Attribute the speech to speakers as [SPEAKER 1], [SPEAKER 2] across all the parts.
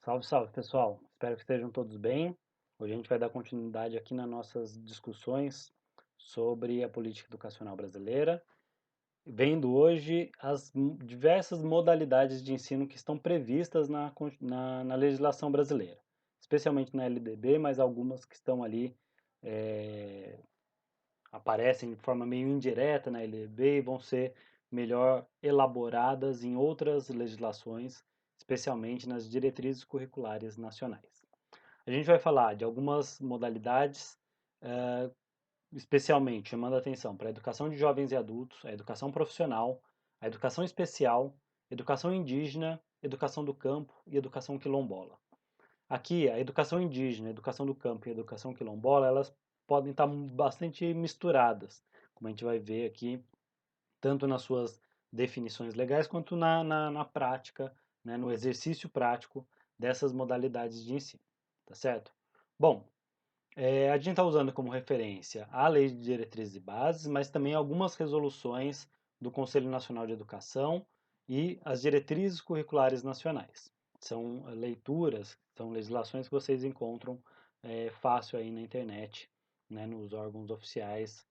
[SPEAKER 1] Salve, salve, pessoal. Espero que estejam todos bem. Hoje a gente vai dar continuidade aqui nas nossas discussões sobre a política educacional brasileira, vendo hoje as diversas modalidades de ensino que estão previstas na legislação brasileira, especialmente na LDB, mas algumas que estão ali, eh, aparecem de forma meio indireta na LDB e vão ser melhor elaboradas em outras legislações, especialmente nas diretrizes curriculares nacionais. A gente vai falar de algumas modalidades, especialmente chamando a atenção para a educação de jovens e adultos, a educação profissional, a educação especial, educação indígena, educação do campo e educação quilombola. Aqui, a educação indígena, a educação do campo e a educação quilombola, elas podem estar bastante misturadas, como a gente vai ver aqui, tanto nas suas definições legais quanto na prática, né, no exercício prático dessas modalidades de ensino, tá certo? Bom, a gente está usando como referência a Lei de Diretrizes e Bases, mas também algumas resoluções do Conselho Nacional de Educação e as diretrizes curriculares nacionais. São leituras, são legislações que vocês encontram fácil aí na internet, né, nos órgãos oficiais,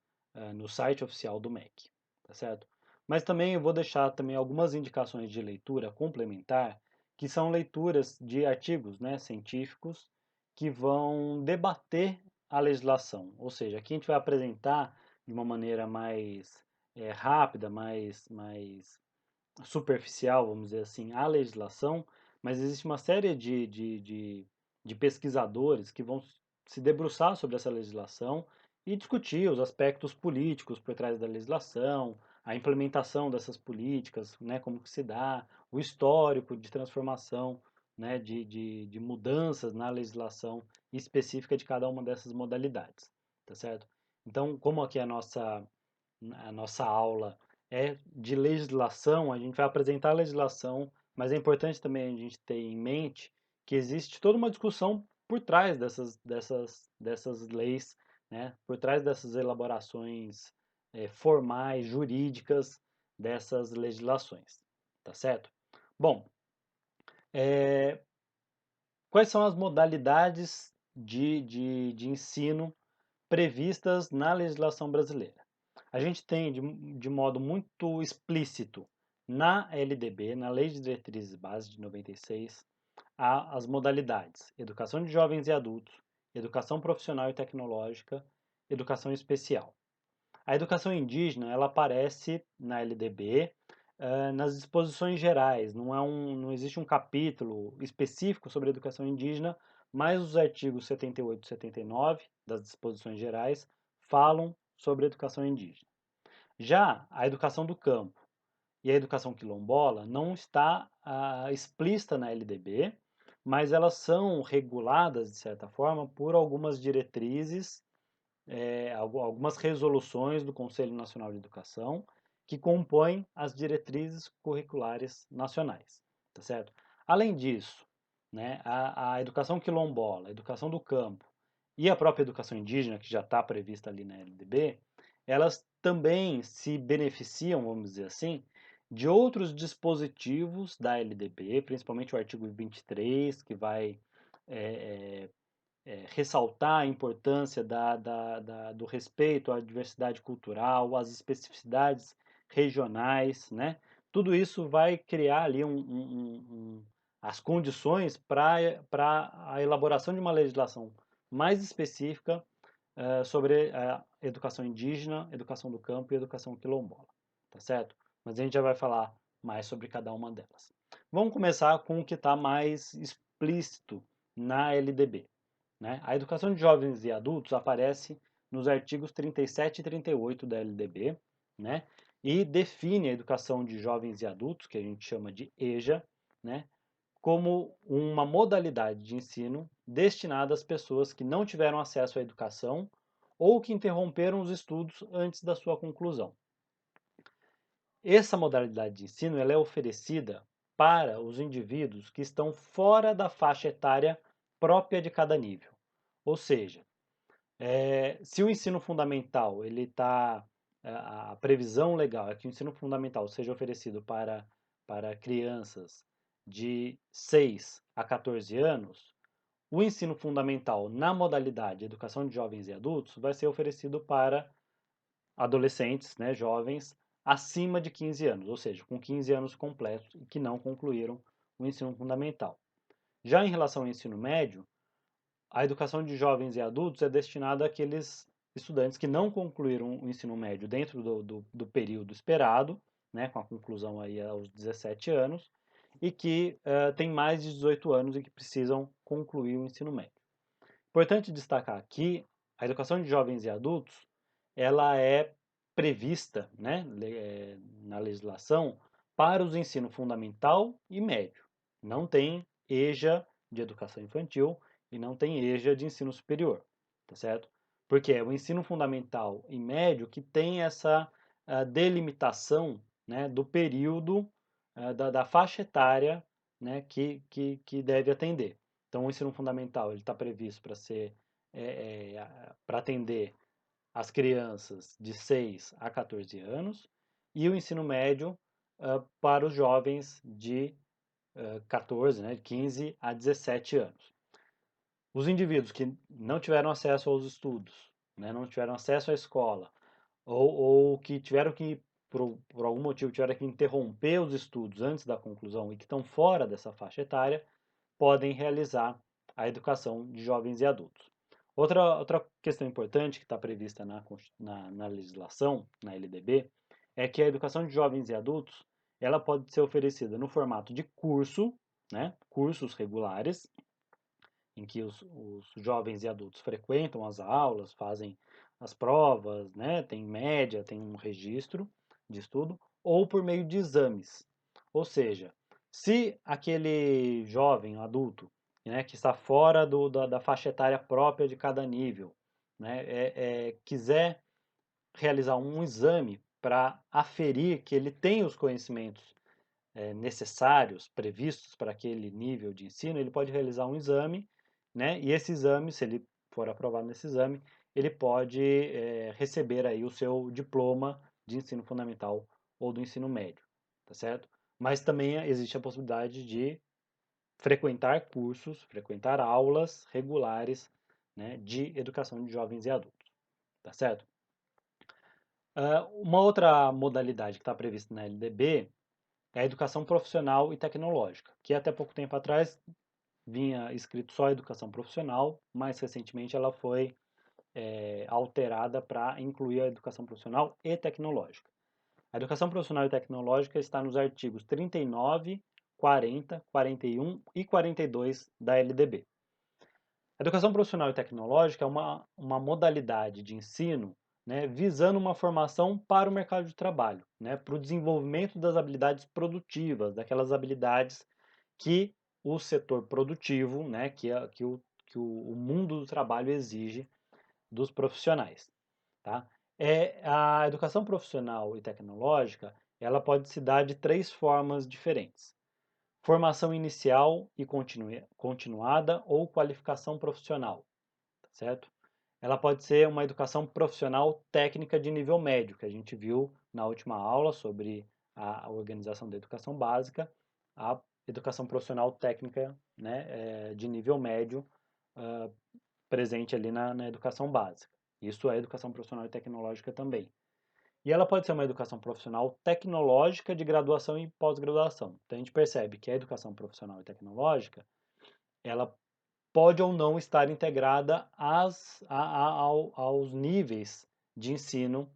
[SPEAKER 1] no site oficial do MEC, tá certo? Mas também eu vou deixar também algumas indicações de leitura complementar, que são leituras de artigos, né, científicos que vão debater a legislação. Ou seja, aqui a gente vai apresentar de uma maneira mais rápida, mais superficial, vamos dizer assim, a legislação, mas existe uma série de pesquisadores que vão se debruçar sobre essa legislação e discutir os aspectos políticos por trás da legislação, a implementação dessas políticas, né, como que se dá, o histórico de transformação, né, de mudanças na legislação específica de cada uma dessas modalidades, tá certo? Então, como aqui a nossa aula é de legislação, a gente vai apresentar a legislação, mas é importante também a gente ter em mente que existe toda uma discussão por trás dessas leis, né? Por trás dessas elaborações formais, jurídicas dessas legislações, tá certo? Bom, é, quais são as modalidades de ensino previstas na legislação brasileira? A gente tem de modo muito explícito na LDB, na Lei de Diretrizes Básicas de 96, as modalidades: educação de jovens e adultos, educação profissional e tecnológica, educação especial. A educação indígena, ela aparece na LDB, nas disposições gerais, não existe um capítulo específico sobre educação indígena, mas os artigos 78 e 79 das disposições gerais falam sobre educação indígena. Já a educação do campo e a educação quilombola não está explícita na LDB, mas elas são reguladas, de certa forma, por algumas diretrizes, algumas resoluções do Conselho Nacional de Educação que compõem as diretrizes curriculares nacionais, tá certo? Além disso, né, a educação quilombola, a educação do campo e a própria educação indígena, que já está prevista ali na LDB, elas também se beneficiam, vamos dizer assim, de outros dispositivos da LDB, principalmente o artigo 23, que vai é, ressaltar a importância do respeito à diversidade cultural, às especificidades regionais, né? Tudo isso vai criar ali as condições para a elaboração de uma legislação mais específica sobre a educação indígena, educação do campo e educação quilombola, tá certo? Mas a gente já vai falar mais sobre cada uma delas. Vamos começar com o que está mais explícito na LDB, né? A educação de jovens e adultos aparece nos artigos 37 e 38 da LDB, né? E define a educação de jovens e adultos, que a gente chama de EJA, né? Como uma modalidade de ensino destinada às pessoas que não tiveram acesso à educação ou que interromperam os estudos antes da sua conclusão. Essa modalidade de ensino ela é oferecida para os indivíduos que estão fora da faixa etária própria de cada nível. Ou seja, se o ensino fundamental ele está a previsão legal é que o ensino fundamental seja oferecido para crianças de 6 a 14 anos, o ensino fundamental na modalidade Educação de Jovens e Adultos vai ser oferecido para adolescentes, né, jovens, acima de 15 anos, ou seja, com 15 anos completos e que não concluíram o ensino fundamental. Já em relação ao ensino médio, a educação de jovens e adultos é destinada àqueles estudantes que não concluíram o ensino médio dentro do período esperado, né, com a conclusão aí aos 17 anos, e que têm mais de 18 anos e que precisam concluir o ensino médio. Importante destacar aqui, a educação de jovens e adultos, ela é prevista, né, na legislação para os ensino fundamental e médio. Não tem EJA de educação infantil e não tem EJA de ensino superior, tá certo? Porque é o ensino fundamental e médio que tem essa delimitação, né, do período, da faixa etária, né, que deve atender. Então, o ensino fundamental ele está previsto para ser para atender as crianças de 6 a 14 anos e o ensino médio para os jovens de 14, né, 15 a 17 anos. Os indivíduos que não tiveram acesso aos estudos, né, não tiveram acesso à escola, ou que tiveram que, por algum motivo, tiveram que interromper os estudos antes da conclusão e que estão fora dessa faixa etária, podem realizar a educação de jovens e adultos. Outra questão importante que está prevista na legislação, na LDB, é que a educação de jovens e adultos ela pode ser oferecida no formato de curso, né, cursos regulares, em que os jovens e adultos frequentam as aulas, fazem as provas, né, tem média, tem um registro de estudo, ou por meio de exames. Ou seja, se aquele jovem, adulto, né, que está fora da faixa etária própria de cada nível, né, quiser realizar um exame para aferir que ele tem os conhecimentos necessários, previstos para aquele nível de ensino, ele pode realizar um exame, né? E esse exame, se ele for aprovado nesse exame, ele pode receber aí o seu diploma de ensino fundamental ou do ensino médio, tá certo? Mas também existe a possibilidade de frequentar cursos, frequentar aulas regulares, né, de educação de jovens e adultos, tá certo? Uma outra modalidade que está prevista na LDB é a educação profissional e tecnológica, que até pouco tempo atrás vinha escrito só educação profissional, mais recentemente ela foi alterada para incluir a educação profissional e tecnológica. A educação profissional e tecnológica está nos artigos 39, 40, 41 e 42 da LDB. A educação profissional e tecnológica é uma modalidade de ensino, né, visando uma formação para o mercado de trabalho, né, para o desenvolvimento das habilidades produtivas, daquelas habilidades que o setor produtivo, né, que o mundo do trabalho exige dos profissionais. Tá? A educação profissional e tecnológica ela pode se dar de três formas diferentes. Formação inicial e continuada ou qualificação profissional, tá certo? Ela pode ser uma educação profissional técnica de nível médio, que a gente viu na última aula sobre a organização da educação básica, a educação profissional técnica, né, de nível médio, uh, presente ali na educação básica. Isso é educação profissional e tecnológica também. E ela pode ser uma educação profissional tecnológica de graduação e pós-graduação. Então a gente percebe que a educação profissional e tecnológica, ela pode ou não estar integrada aos níveis de ensino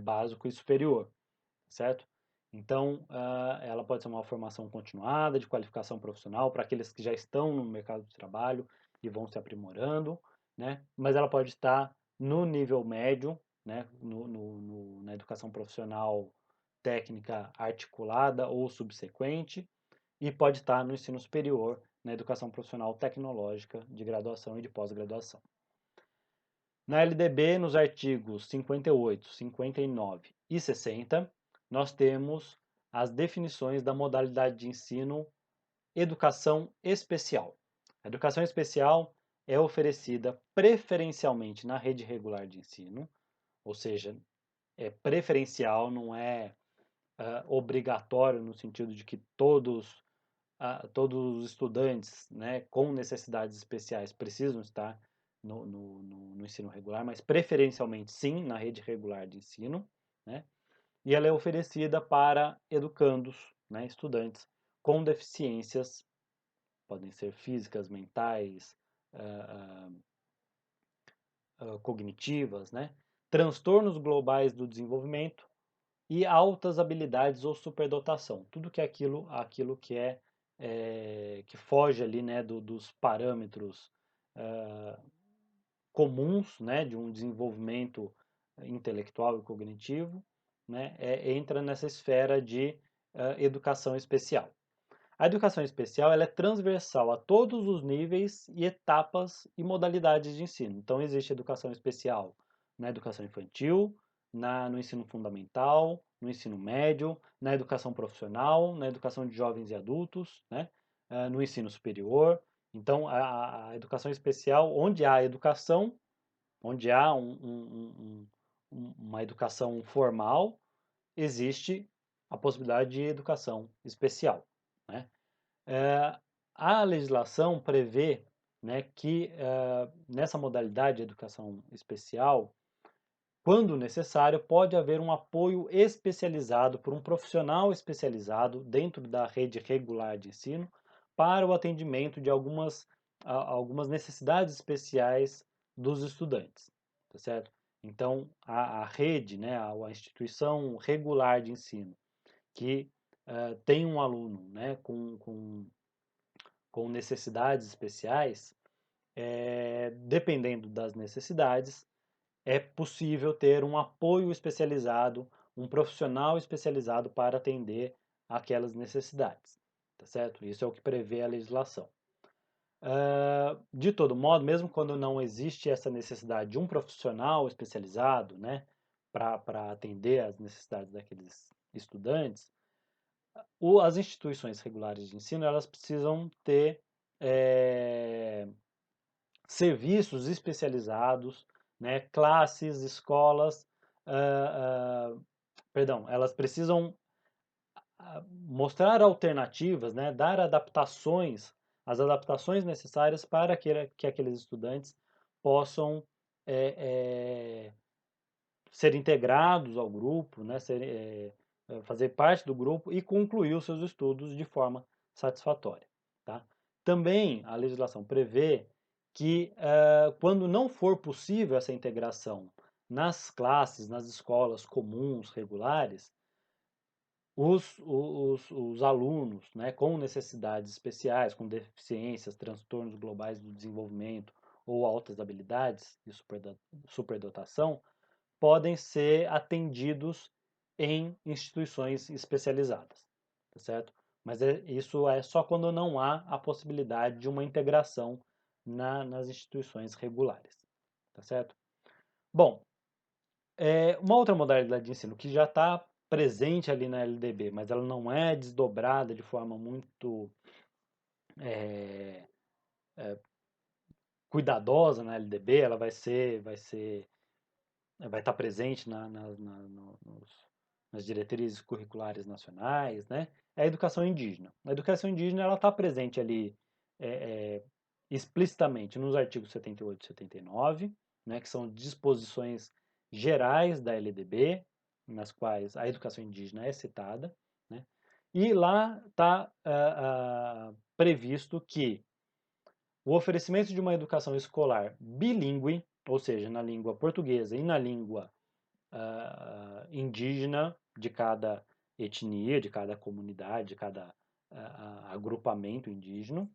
[SPEAKER 1] básico e superior, certo? Então, ela pode ser uma formação continuada de qualificação profissional para aqueles que já estão no mercado de trabalho e vão se aprimorando, né? Mas ela pode estar no nível médio, né? Na educação profissional técnica articulada ou subsequente, e pode estar no ensino superior, na educação profissional tecnológica de graduação e de pós-graduação. Na LDB, nos artigos 58, 59 e 60, nós temos as definições da modalidade de ensino educação especial. A educação especial é oferecida preferencialmente na rede regular de ensino, ou seja, é preferencial, não é obrigatório no sentido de que todos todos os estudantes, né, com necessidades especiais precisam estar no ensino regular, mas preferencialmente sim na rede regular de ensino, né? E ela é oferecida para educandos, né, estudantes com deficiências, podem ser físicas, mentais, ah, cognitivas, né, transtornos globais do desenvolvimento e altas habilidades ou superdotação. Tudo que é aquilo que foge ali, né, dos parâmetros ah, comuns, né, de um desenvolvimento intelectual e cognitivo, né, entra nessa esfera de educação especial. A educação especial ela é transversal a todos os níveis e etapas e modalidades de ensino. Então, existe educação especial na educação infantil, no ensino fundamental, no ensino médio, na educação profissional, na educação de jovens e adultos, né? No ensino superior. Então, a educação especial, onde há educação, onde há uma educação formal, existe a possibilidade de educação especial, né? Eh, a legislação prevê, né, que nessa modalidade de educação especial, quando necessário, pode haver um apoio especializado por um profissional especializado dentro da rede regular de ensino para o atendimento de algumas necessidades especiais dos estudantes, tá certo? Então, a rede, né, a instituição regular de ensino que tem um aluno, né, com necessidades especiais, dependendo das necessidades, é possível ter um apoio especializado, um profissional especializado para atender aquelas necessidades, tá certo? Isso é o que prevê a legislação. De todo modo, mesmo quando não existe essa necessidade de um profissional especializado, né, para atender às necessidades daqueles estudantes, as instituições regulares de ensino elas precisam ter eh, serviços especializados, né, classes, escolas, ah, perdão, elas precisam mostrar alternativas, né, dar adaptações, as adaptações necessárias para que aqueles estudantes possam eh, eh, ser integrados ao grupo, né, fazer parte do grupo e concluir os seus estudos de forma satisfatória. Tá? Também a legislação prevê que, quando não for possível essa integração nas classes, nas escolas comuns, regulares, os alunos, né, com necessidades especiais, com deficiências, transtornos globais do desenvolvimento ou altas habilidades e superdotação, podem ser atendidos em instituições especializadas, tá certo? Mas isso é só quando não há a possibilidade de uma integração nas instituições regulares, tá certo? Bom, uma outra modalidade de ensino que já está presente ali na LDB, mas ela não é desdobrada de forma muito é, cuidadosa na LDB, ela vai estar presente nas diretrizes curriculares nacionais, né? É a educação indígena. A educação indígena ela está presente ali é, é, explicitamente nos artigos 78 e 79, né, que são disposições gerais da LDB, nas quais a educação indígena é citada, né? E lá está previsto que o oferecimento de uma educação escolar bilíngue, ou seja, na língua portuguesa e na língua indígena de cada etnia, de cada comunidade, de cada agrupamento indígena,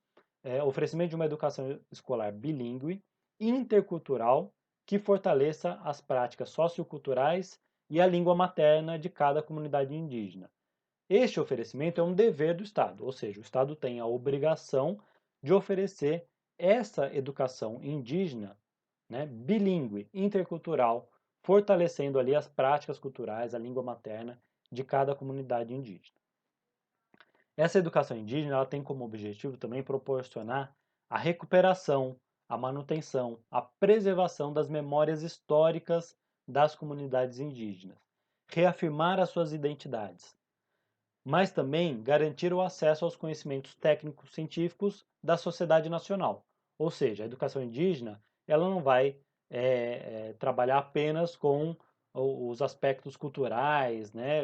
[SPEAKER 1] oferecimento de uma educação escolar bilíngue, intercultural, que fortaleça as práticas socioculturais e a língua materna de cada comunidade indígena. Este oferecimento é um dever do Estado, ou seja, o Estado tem a obrigação de oferecer essa educação indígena, né, bilíngue, intercultural, fortalecendo ali as práticas culturais, a língua materna de cada comunidade indígena. Essa educação indígena ela tem como objetivo também proporcionar a recuperação, a manutenção, a preservação das memórias históricas das comunidades indígenas, reafirmar as suas identidades, mas também garantir o acesso aos conhecimentos técnicos científicos da sociedade nacional. Ou seja, a educação indígena ela não vai trabalhar apenas com os aspectos culturais, né,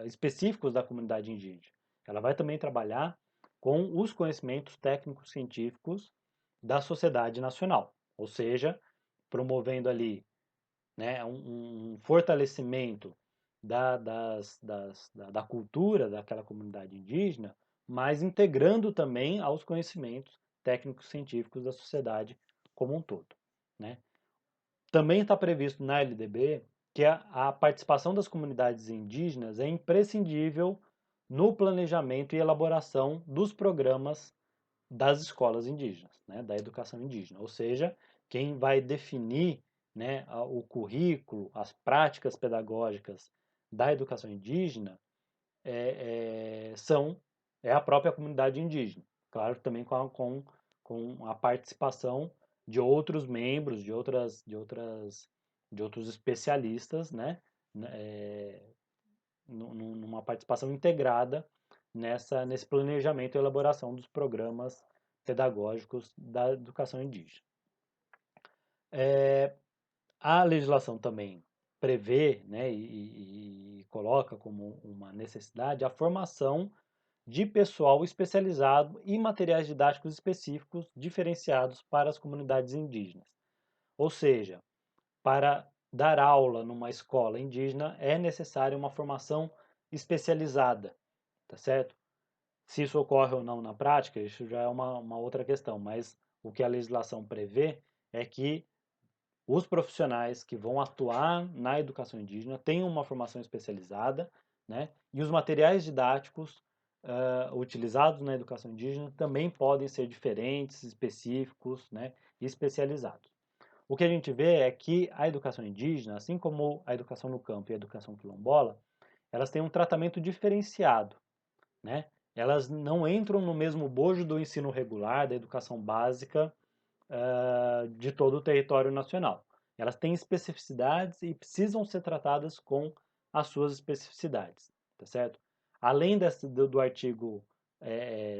[SPEAKER 1] específicos da comunidade indígena. Ela vai também trabalhar com os conhecimentos técnicos científicos da sociedade nacional, ou seja, promovendo ali, né, um fortalecimento da cultura daquela comunidade indígena, mas integrando também aos conhecimentos técnicos científicos da sociedade como um todo, né? Também está previsto na LDB que a participação das comunidades indígenas é imprescindível no planejamento e elaboração dos programas das escolas indígenas, né, da educação indígena. Ou seja, quem vai definir, né, o currículo, as práticas pedagógicas da educação indígena são a própria comunidade indígena. Claro, também com a participação de outros membros, de outros especialistas, né, numa participação integrada nesse planejamento e elaboração dos programas pedagógicos da educação indígena. A legislação também prevê, né, e coloca como uma necessidade a formação de pessoal especializado e materiais didáticos específicos diferenciados para as comunidades indígenas. Ou seja, para dar aula numa escola indígena é necessária uma formação especializada, tá certo? Se isso ocorre ou não na prática, isso já é uma outra questão, mas o que a legislação prevê é que os profissionais que vão atuar na educação indígena tenham uma formação especializada, né? E os materiais didáticos utilizados na educação indígena também podem ser diferentes, específicos, né? E especializados. O que a gente vê é que a educação indígena, assim como a educação no campo e a educação quilombola, elas têm um tratamento diferenciado, né? Elas não entram no mesmo bojo do ensino regular, da educação básica, de todo o território nacional. Elas têm especificidades e precisam ser tratadas com as suas especificidades, tá certo? Além do artigo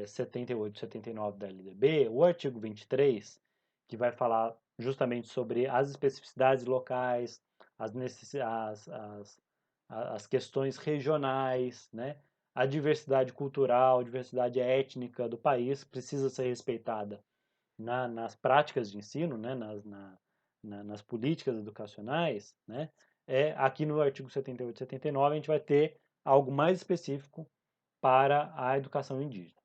[SPEAKER 1] 78 e 79 da LDB, o artigo 23, que vai falar justamente sobre as especificidades locais, as questões regionais, né? A diversidade cultural, a diversidade étnica do país precisa ser respeitada nas práticas de ensino, né, nas políticas educacionais, né, aqui no artigo 78 e 79 a gente vai ter algo mais específico para a educação indígena.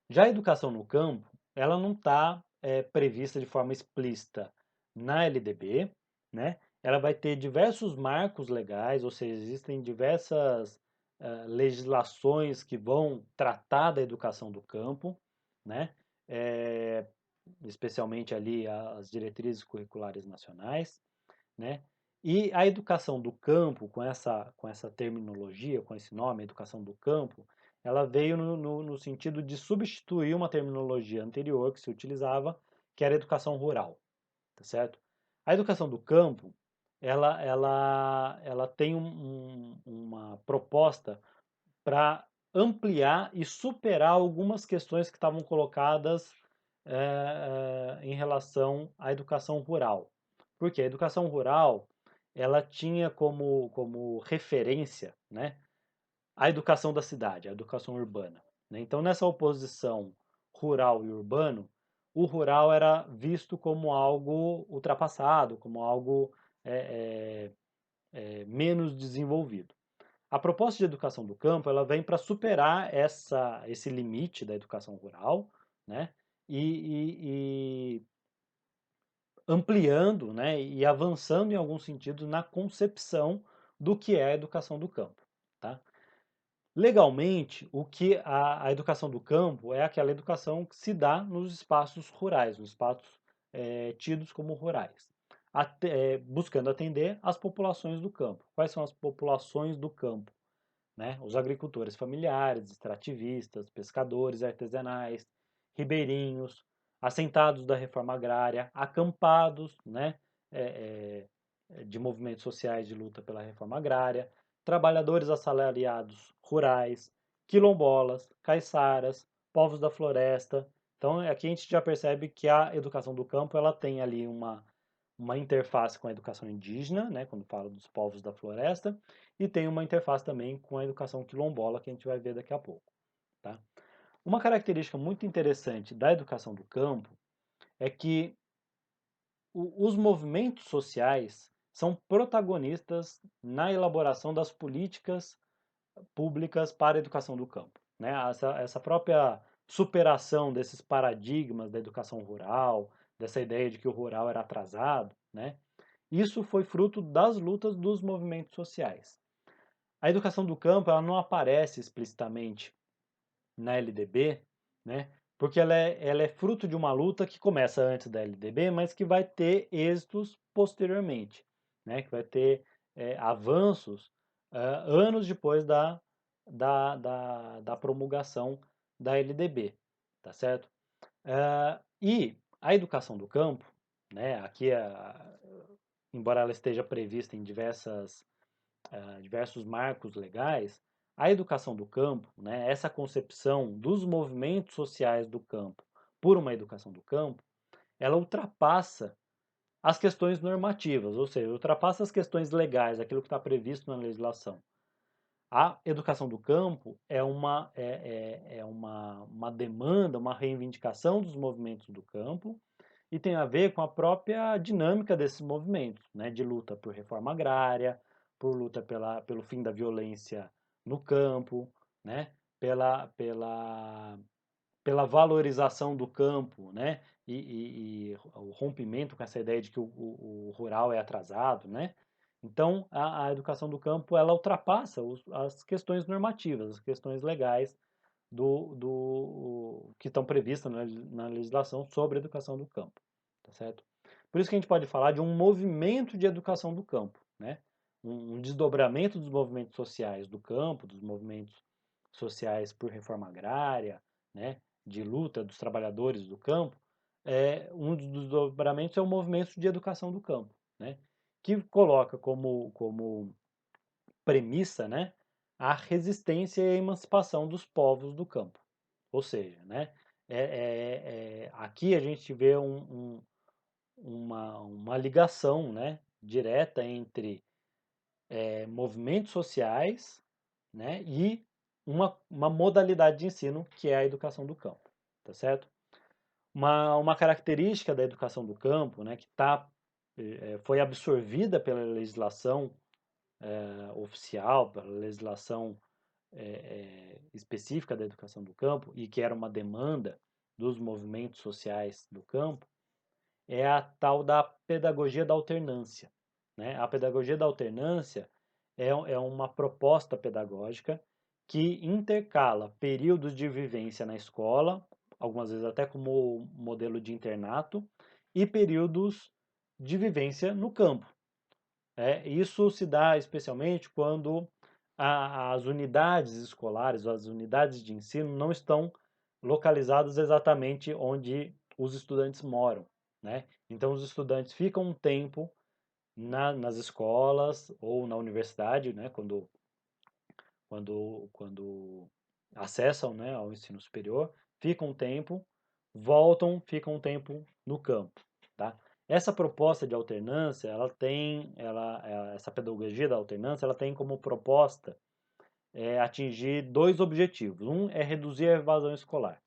[SPEAKER 1] Já a educação no campo, ela não está prevista de forma explícita na LDB, né? Ela vai ter diversos marcos legais, ou seja, existem diversas legislações que vão tratar da educação do campo, né? É, especialmente ali as diretrizes curriculares nacionais, né? E a educação do campo, com essa terminologia, com esse nome, educação do campo, ela veio no sentido de substituir uma terminologia anterior que se utilizava, que era a educação rural, tá certo? A educação do campo, ela tem uma proposta para ampliar e superar algumas questões que estavam colocadas em relação à educação rural. Porque a educação rural ela tinha como referência, né, a educação da cidade, a educação urbana, né? Então, nessa oposição rural e urbano, o rural era visto como algo ultrapassado, como algo menos desenvolvido. A proposta de educação do campo ela vem para superar esse limite da educação rural, né? E ampliando, né? E avançando em algum sentido na concepção do que é a educação do campo, tá? Legalmente, o que a educação do campo é aquela educação que se dá nos espaços rurais, nos espaços tidos como rurais, buscando atender as populações do campo. Quais são as populações do campo? Né? Os agricultores familiares, extrativistas, pescadores artesanais, ribeirinhos, assentados da reforma agrária, acampados, né? De movimentos sociais de luta pela reforma agrária, trabalhadores assalariados rurais, quilombolas, caiçaras, povos da floresta. Então, aqui a gente já percebe que a educação do campo ela tem ali uma interface com a educação indígena, né, quando fala dos povos da floresta, e tem uma interface também com a educação quilombola, que a gente vai ver daqui a pouco. Tá? Uma característica muito interessante da educação do campo é que os movimentos sociais são protagonistas na elaboração das políticas públicas para a educação do campo. Né? Essa própria superação desses paradigmas da educação rural, dessa ideia de que o rural era atrasado, né? Isso foi fruto das lutas dos movimentos sociais. A educação do campo ela não aparece explicitamente na LDB, né? Porque ela é fruto de uma luta que começa antes da LDB, mas que vai ter êxitos posteriormente, né? Que vai ter avanços anos depois da promulgação da LDB, tá certo? E a educação do campo, né? Aqui, embora ela esteja prevista em diversos marcos legais, a educação do campo, né, essa concepção dos movimentos sociais do campo por uma educação do campo, ela ultrapassa as questões normativas, ou seja, ultrapassa as questões legais, aquilo que está previsto na legislação. A educação do campo é uma demanda, uma reivindicação dos movimentos do campo e tem a ver com a própria dinâmica desses movimentos, né, de luta por reforma agrária, por luta pelo fim da violência no campo, né, pela valorização do campo, né, e o rompimento com essa ideia de que o rural é atrasado, né. Então, a educação do campo, ela ultrapassa as questões normativas, as questões legais que estão previstas na legislação sobre a educação do campo, tá certo? Por isso que a gente pode falar de um movimento de educação do campo, né? Um desdobramento dos movimentos sociais do campo, dos movimentos sociais por reforma agrária, né? De luta dos trabalhadores do campo. Um dos desdobramentos é o movimento de educação do campo, né? Que coloca como premissa, né, a resistência e a emancipação dos povos do campo. Ou seja, né, aqui a gente vê uma ligação, né, direta entre movimentos sociais, né, e uma modalidade de ensino que é a educação do campo, tá certo? Uma característica da educação do campo, né, que foi absorvida pela legislação oficial, pela legislação específica da educação do campo e que era uma demanda dos movimentos sociais do campo, é a tal da pedagogia da alternância. Né? A pedagogia da alternância é uma proposta pedagógica que intercala períodos de vivência na escola, algumas vezes até como modelo de internato, e períodos de vivência no campo. Isso se dá especialmente quando as unidades escolares, as unidades de ensino não estão localizadas exatamente onde os estudantes moram, né? Então, os estudantes ficam um tempo nas escolas ou na universidade, né? Quando acessam, né, ao ensino superior, ficam um tempo, voltam, ficam um tempo no campo, tá? Essa proposta de alternância, essa pedagogia da alternância, ela tem como proposta atingir dois objetivos. Um é reduzir a evasão escolar,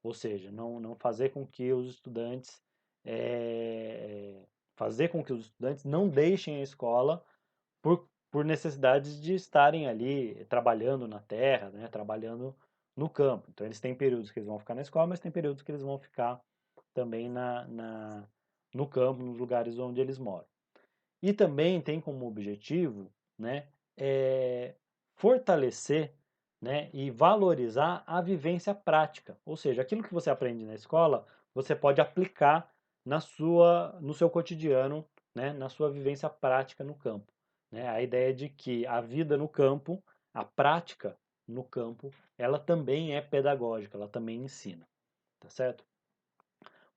[SPEAKER 1] ou seja, não fazer com que os estudantes não deixem a escola por necessidades de estarem ali trabalhando na terra, né, trabalhando no campo. Então, eles têm períodos que eles vão ficar na escola, mas tem períodos que eles vão ficar também no campo, nos lugares onde eles moram. E também tem como objetivo, né, fortalecer, né, e valorizar a vivência prática. Ou seja, aquilo que você aprende na escola, você pode aplicar no seu cotidiano, né, na sua vivência prática no campo. Né? A ideia de que a vida no campo, a prática no campo, ela também é pedagógica, ela também ensina, tá certo?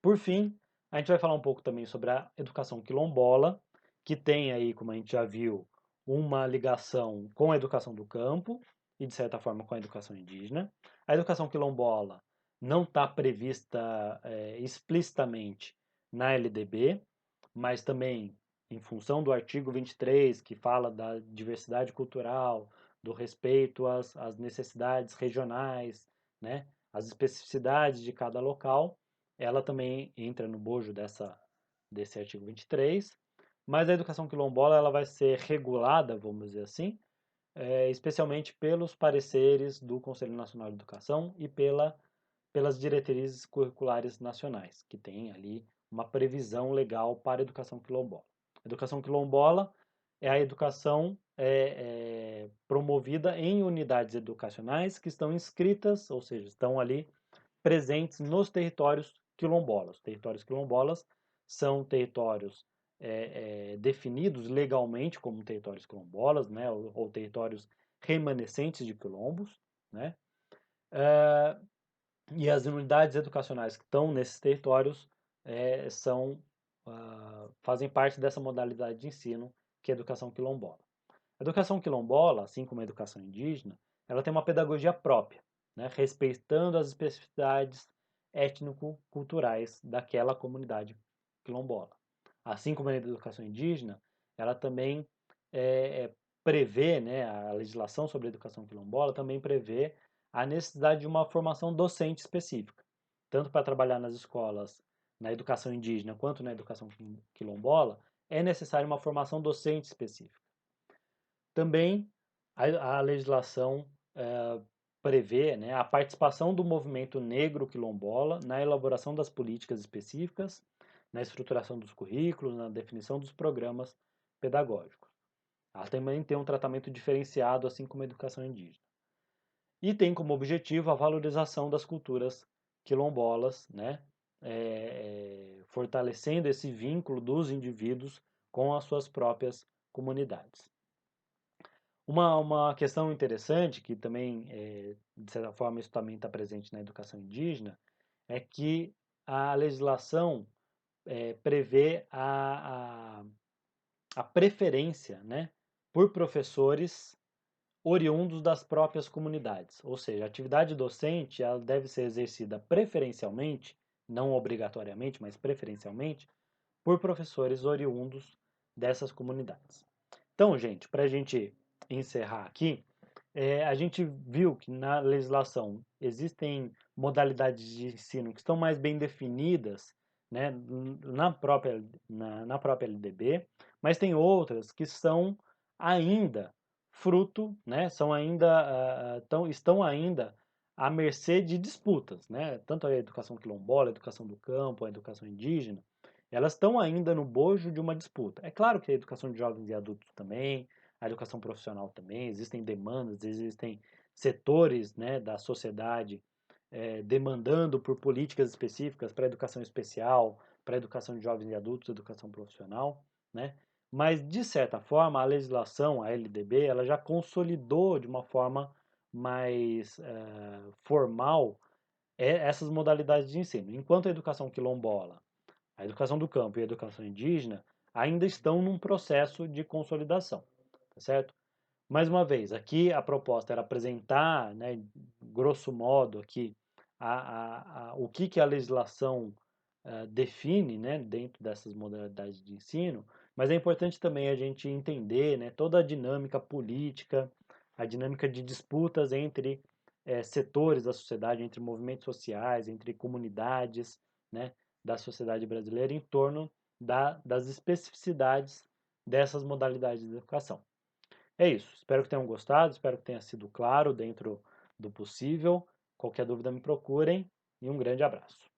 [SPEAKER 1] Por fim, a gente vai falar um pouco também sobre a educação quilombola, que tem aí, como a gente já viu, uma ligação com a educação do campo e, de certa forma, com a educação indígena. A educação quilombola não está prevista explicitamente na LDB, mas também em função do artigo 23, que fala da diversidade cultural, do respeito às necessidades regionais, né, às especificidades de cada local, ela também entra no bojo desse artigo 23, mas a educação quilombola ela vai ser regulada, vamos dizer assim, especialmente pelos pareceres do Conselho Nacional de Educação e pelas diretrizes curriculares nacionais, que tem ali uma previsão legal para a educação quilombola. A educação quilombola é a educação promovida em unidades educacionais que estão inscritas, ou seja, estão ali presentes nos territórios quilombolas. Os territórios quilombolas são territórios definidos legalmente como territórios quilombolas, né, ou territórios remanescentes de quilombos, né, e as unidades educacionais que estão nesses territórios fazem parte dessa modalidade de ensino que é a educação quilombola. A educação quilombola, assim como a educação indígena, ela tem uma pedagogia própria, né, respeitando as especificidades étnico-culturais daquela comunidade quilombola. Assim como a educação indígena, ela também prevê, né, a legislação sobre a educação quilombola também prevê a necessidade de uma formação docente específica, tanto para trabalhar nas escolas, na educação indígena, quanto na educação quilombola, é necessária uma formação docente específica. Também a legislação prevê, né, a participação do movimento negro quilombola na elaboração das políticas específicas, na estruturação dos currículos, na definição dos programas pedagógicos. Ela também tem um tratamento diferenciado, assim como a educação indígena. E tem como objetivo a valorização das culturas quilombolas, né, fortalecendo esse vínculo dos indivíduos com as suas próprias comunidades. Uma questão interessante, que também, de certa forma, isso também está presente na educação indígena, é que a legislação prevê a preferência, né, por professores oriundos das próprias comunidades. Ou seja, a atividade docente ela deve ser exercida preferencialmente, não obrigatoriamente, mas preferencialmente, por professores oriundos dessas comunidades. Então, gente, para a gente encerrar aqui, a gente viu que na legislação existem modalidades de ensino que estão mais bem definidas, né, na própria LDB, mas tem outras que são ainda fruto, né, são ainda, estão ainda à mercê de disputas, né, tanto a educação quilombola, a educação do campo, a educação indígena, elas estão ainda no bojo de uma disputa. É claro que a educação de jovens e adultos também, a educação profissional também, existem demandas, existem setores, né, da sociedade demandando por políticas específicas para a educação especial, para a educação de jovens e adultos, educação profissional, né? Mas, de certa forma, a legislação, a LDB, ela já consolidou de uma forma mais formal essas modalidades de ensino. Enquanto a educação quilombola, a educação do campo e a educação indígena ainda estão num processo de consolidação, tá certo? Mais uma vez, aqui a proposta era apresentar, né, grosso modo, aqui o que a legislação define, né, dentro dessas modalidades de ensino, mas é importante também a gente entender, né, toda a dinâmica política, a dinâmica de disputas entre setores da sociedade, entre movimentos sociais, entre comunidades, né, da sociedade brasileira em torno das especificidades dessas modalidades de educação. É isso. Espero que tenham gostado, espero que tenha sido claro dentro do possível. Qualquer dúvida me procurem e um grande abraço.